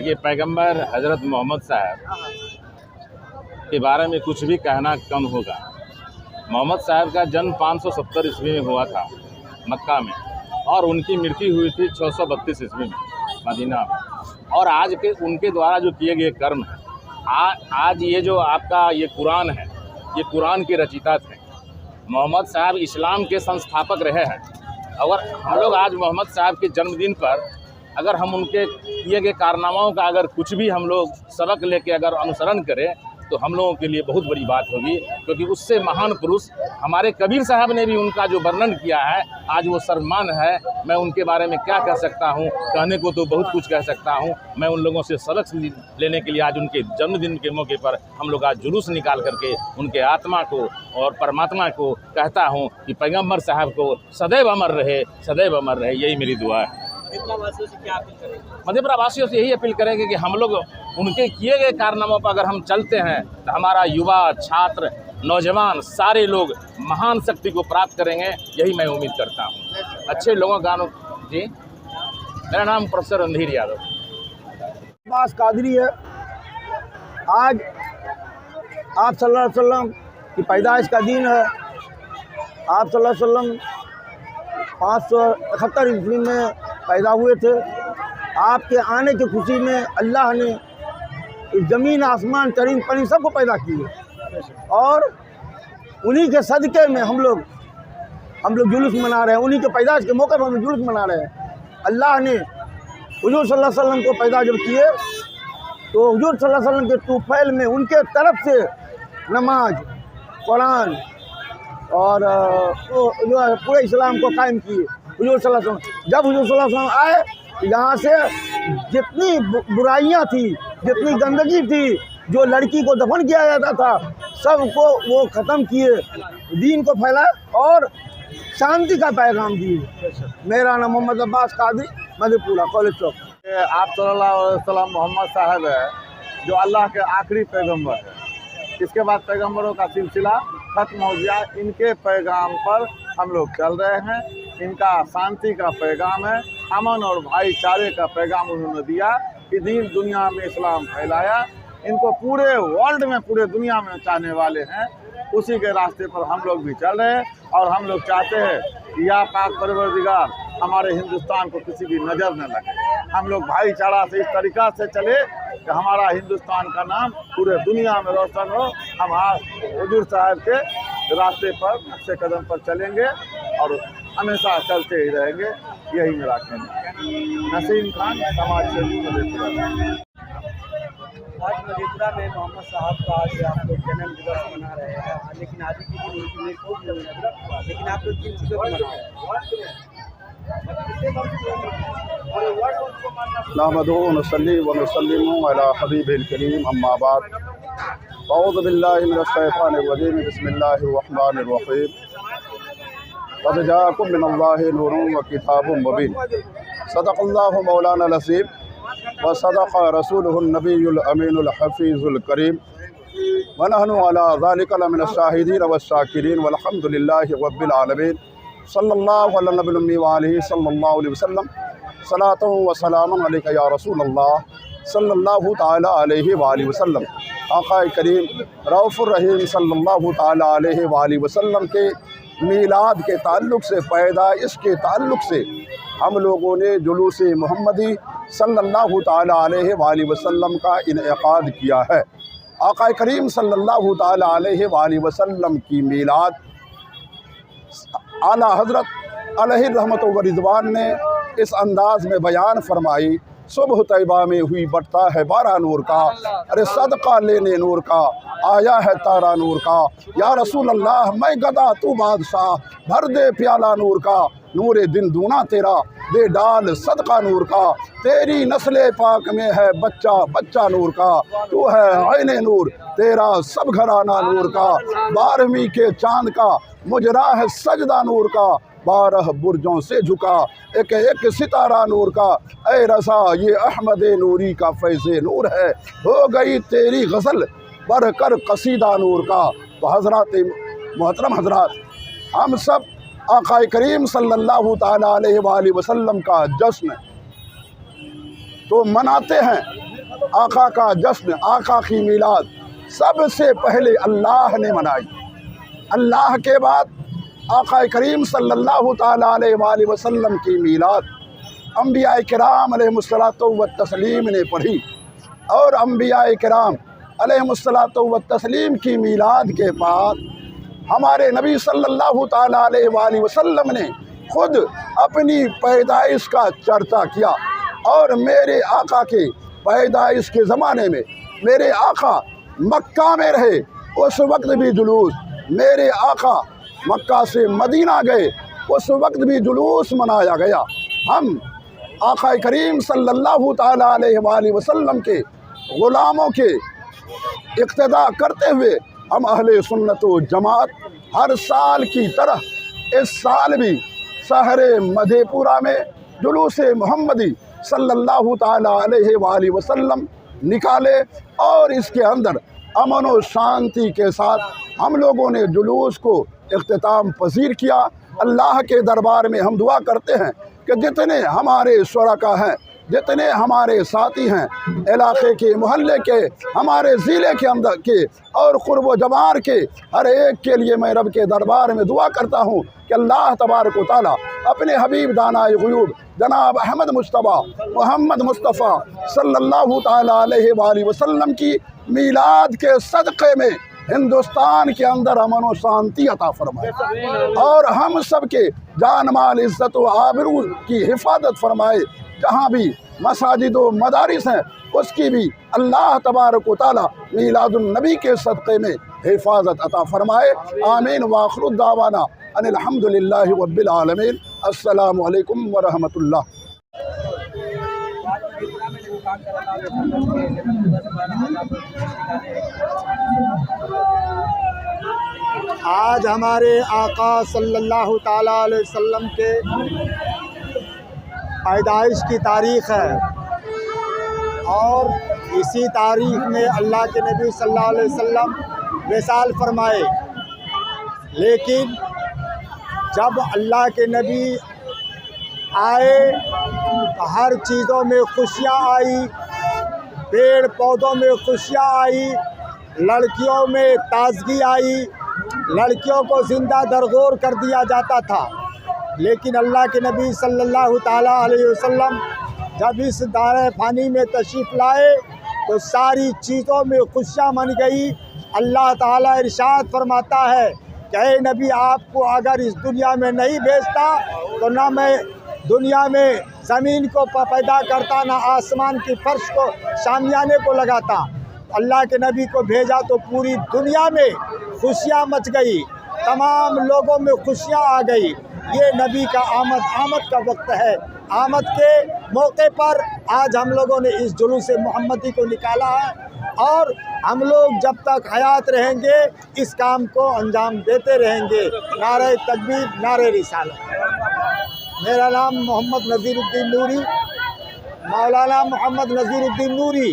देखिए, पैगंबर हज़रत मोहम्मद साहब के बारे में कुछ भी कहना कम होगा। मोहम्मद साहब का जन्म 570 ईस्वी में हुआ था मक्का में, और उनकी मृत्यु हुई थी 632 ईस्वी में मदीना में। और आज के उनके द्वारा जो किए गए कर्म हैं, आज ये जो आपका ये कुरान है, ये कुरान के रचयिता थे। मोहम्मद साहब इस्लाम के संस्थापक रहे हैं। अगर हम लोग आज मोहम्मद साहब के जन्मदिन पर अगर हम उनके किए गए कारनामाओं का अगर कुछ भी हम लोग सबक लेके अगर अनुसरण करें तो हम लोगों के लिए बहुत बड़ी बात होगी, क्योंकि उससे महान पुरुष हमारे कबीर साहब ने भी उनका जो वर्णन किया है, आज वो सर्वमान्य है। मैं उनके बारे में क्या कह सकता हूँ, कहने को तो बहुत कुछ कह सकता हूँ। मैं उन लोगों से सबक लेने के लिए आज उनके जन्मदिन के मौके पर हम लोग आज जुलूस निकाल करके उनके आत्मा को और परमात्मा को कहता हूँ कि पैगम्बर साहब को सदैव अमर रहे, सदैव अमर रहे। यही मेरी दुआ है। मधेपुरा से क्या अपील करेंगे? मधेपुरा वासियों से यही अपील करेंगे कि हम लोग उनके किए गए कारनामों पर अगर हम चलते हैं तो हमारा युवा, छात्र, नौजवान सारे लोग महान शक्ति को प्राप्त करेंगे। यही मैं उम्मीद करता हूँ। अच्छे लोगों का जी, मेरा नाम प्रोफेसर रणधीर यादव अब्बास कादरी है। आज आप सल्लल्लाहु अलैहि वसल्लम की पैदाइश का दिन है। आप सल्लल्लाहु अलैहि वसल्लम 571 ईस्वी में पैदा हुए थे। आपके आने की खुशी में अल्लाह ने इस ज़मीन, आसमान, चरिंद परिंद सबको पैदा किए, और उन्हीं के सदक़े में हम लोग जुलूस मना रहे हैं। उन्हीं के पैदाइश के मौके पर हम जुलूस मना रहे हैं। अल्लाह ने हुजूर सल्लल्लाहु अलैहि वसल्लम को पैदा जब किए तो हुजूर सल्लल्लाहु अलैहि वसल्लम के तूफ़ैल में उनके तरफ से नमाज, कुरान और जो है पूरे इस्लाम को कायम किए हुजूर सल्लल्लाहु अलैहि वसल्लम। जब हुजूर सल्लल्लाहु अलैहि वसल्लम आए, यहाँ से जितनी बुराइयाँ थी, जितनी गंदगी थी, जो लड़की को दफन किया जाता था, सबको वो ख़त्म किए, दीन को फैलाए और शांति का पैगाम दिए। मेरा नाम मोहम्मद अब्बास कादरी, मधेपुरा कॉलेज चौक। आप सल्लल्लाहु अलैहि वसल्लम मोहम्मद साहब है जो अल्लाह के आखिरी पैगंबर है। इसके बाद पैगंबरों का सिलसिला ख़त्म हो गया। इनके पैगाम पर हम लोग चल रहे हैं। इनका शांति का पैगाम है, अमन और भाईचारे का पैगाम उन्होंने दिया कि दीन दुनिया में इस्लाम फैलाया। इनको पूरे वर्ल्ड में, पूरे दुनिया में चाहने वाले हैं। उसी के रास्ते पर हम लोग भी चल रहे हैं, और हम लोग चाहते हैं कि या पाक परवरदिगार हमारे हिंदुस्तान को किसी की नज़र न लगे। हम लोग भाईचारा से इस तरीक़ा से चले कि हमारा हिंदुस्तान का नाम पूरे दुनिया में रोशन हो। हम आज हुजूर साहब के रास्ते पर, नक्शे कदम पर चलेंगे और हमेशा चलते ही रहेंगे। यही मेरा कहना है। नसीम खान, समाज सेवी, मधेपुरा। आज मधेपुरा में मोहम्मद साहब का आज आप लोग जन्म दिवस मना रहे हैं, लेकिन आज के दिन उनकी मृत्यु हुआ, लेकिन आप लोग किन चीज़ों को मना रहे हैं? नहमदुहु व नसल्ली व नुसल्लिमु अला हबीबिल करीम, अम्मा बाद। अऊज़ु बिल्लाहि मिनश शैतानिर रजीम, बिस्मिल्लाहिर रहमानिर रहीम। क़द जाअकुम मिनल्लाहि नूरुन व किताबुम मुबीन। सदक़ल्लाहु मौलाना नसीब व सदक़ रसूलुहुन नबियुल अमीनुल हफ़ीज़ुल करीम व नहनु अला ज़ालिका लमिनश शाहिदीन व शाकिरीन वल्हम्दुलिल्लाहि रब्बिल आलमीन। सल्लल्लाहु अला नबिल उम्मी व आलिहि सल्लल्लाहु अलैहि वसल्लम। सलातु व सलामुन अलैका या रसूलल्लाह सल्लल्लाहु ताला अलैहि व आलिहि वसल्लम। आक़ा करीम रऊफ़ुर रहीम सल्लल्लाहु ताला अलैहि व आलिहि वसल्लम के मीलाद के ताल्लुक़ से, पैदाइश के ताल्लुक़ से हम लोगों ने जुलूस मोहम्मदी सल्लल्लाहु ताला अलैहि व आलिहि वसल्लम का इनेक़ाद किया है। आक़ा करीम सल्लल्लाहु ताला अलैहि व आलिहि वसल्लम की मीलाद आला हज़रत अलैहि रहमत व रिज़वान ने इस अंदाज़ में बयान फरमाई। सुबह तैबा में हुई बरता है बारा नूर का, अरे सदका लेने नूर का, आया है तारा नूर का। या रसूल अल्लाह मैं गदा तू बादशाह, भर दे प्याला नूर का। नूरे दिन दूना तेरा, दे डाल सदका नूर का। तेरी नस्ले पाक में है बच्चा बच्चा नूर का। तू है आईने नूर, तेरा सब घराना नूर का। 12वीं के चांद का मुजरा है सजदा नूर का। 12 बुर्जों से झुका एक एक सितारा नूर का। ऐ रसा ये अहमद नूरी का फैज़े नूर है। हो गई तेरी गज़ल बरकर कसीदा नूर का। तो हज़रात मोहतरम हज़रात, हम सब आक़ा करीम सल्लल्लाहु ताला अलैहि वसल्लम का जश्न तो मनाते हैं, आका का जश्न, आका की मीलाद सबसे पहले अल्लाह ने मनाई। अल्लाह के बाद आका करीम सल्लल्लाहु ताला अलैहि वसल्लम की मीलाद अम्बिया किराम अलैहिमुस्सलातु व तस्लीम ने पढ़ी, और अम्बिया किराम अलैहिमुस्सलातु व तस्लीम की मीलाद के बाद हमारे नबी सल्लल्लाहु ताला अलैहि वसल्लम ने खुद अपनी पैदाइश का चर्चा किया। और मेरे आका के पैदाइश के ज़माने में मेरे आका मक्का में रहे, उस वक्त भी जुलूस, मेरे आका मक्का से मदीना गए उस वक्त भी जुलूस मनाया गया। हम आका करीम सल्लल्लाहु ताला अलैहि वसल्लम के ग़ुलामों के इक़्तिदा करते हुए हम अहले सुन्नत व जमात हर साल की तरह इस साल भी शहर मधेपुरा में जुलूस मोहम्मदी सल्लल्लाहु ताला अलैहि वसल्लम निकाले, और इसके अंदर अमन और शांति के साथ हम लोगों ने जुलूस को इख्तिताम पसीर किया। अल्लाह के दरबार में हम दुआ करते हैं कि जितने हमारे शुरका हैं, जितने हमारे साथी हैं, इलाके के, मोहल्ले के, हमारे ज़िले के अंदर के और क़ुर्ब जवार के, हर एक के लिए मैं रब के दरबार में दुआ करता हूँ कि अल्लाह तबारक व तआला अपने हबीब दानाए ग़ुयूब जनाब अहमद मुश्तबा मोहम्मद मुस्तफ़ा सल्लल्लाहु ताला अलैहि वसल्लम की मीलाद के सदक़े में हिंदुस्तान के अंदर अमन व शांति अता फरमाए, और हम सब के जान माल इज़्ज़त व आबरू की हिफाजत फरमाए। जहाँ भी मसाजिद व मदारिस हैं उसकी भी अल्लाह तबारक व तआला मीलादुन नबी के सदक़े में हिफाजत अता फरमाए। आमीन व आखिरु दावाना अनिल हम्दुलिल्लाहि रब्बिल आलमीन। अस्सलामु अलैकुम व रहमतुल्लाह। आज हमारे आका सल्लल्लाहु ताला अलैहि वसल्लम के पैदाइश की तारीख़ है, और इसी तारीख़ में अल्लाह के नबी सल्लल्लाहु अलैहि वसल्लम विसाल फरमाए। लेकिन जब अल्लाह के नबी आए तो हर चीज़ों में खुशियाँ आई, पेड़ पौधों में खुशियाँ आई, लड़कियों में ताजगी आई, लड़कियों को ज़िंदा दरगोर कर दिया जाता था। लेकिन अल्लाह के नबी सल्लल्लाहु ताला अलैहि वसल्लम जब इस दायरे फ़ानी में तशरीफ़ लाए तो सारी चीज़ों में खुशियाँ मन गई। अल्लाह ताला इरशाद फरमाता है कि ऐ नबी, आपको अगर इस दुनिया में नहीं भेजता तो ना मैं दुनिया में ज़मीन को पैदा करता, ना आसमान की फर्श को शामियाने को लगाता। अल्लाह के नबी को भेजा तो पूरी दुनिया में खुशियाँ मच गई, तमाम लोगों में खुशियाँ आ गई। ये नबी का आमद का वक्त है। आमद के मौके पर आज हम लोगों ने इस जुलूस मोहम्मदी को निकाला है, और हम लोग जब तक हयात रहेंगे इस काम को अंजाम देते रहेंगे। नारे तकबीर, नारे रिसालत। मेरा नाम मोहम्मद नज़ीरुद्दीन नूरी, मौलाना मोहम्मद नज़ीरुद्दीन नूरी।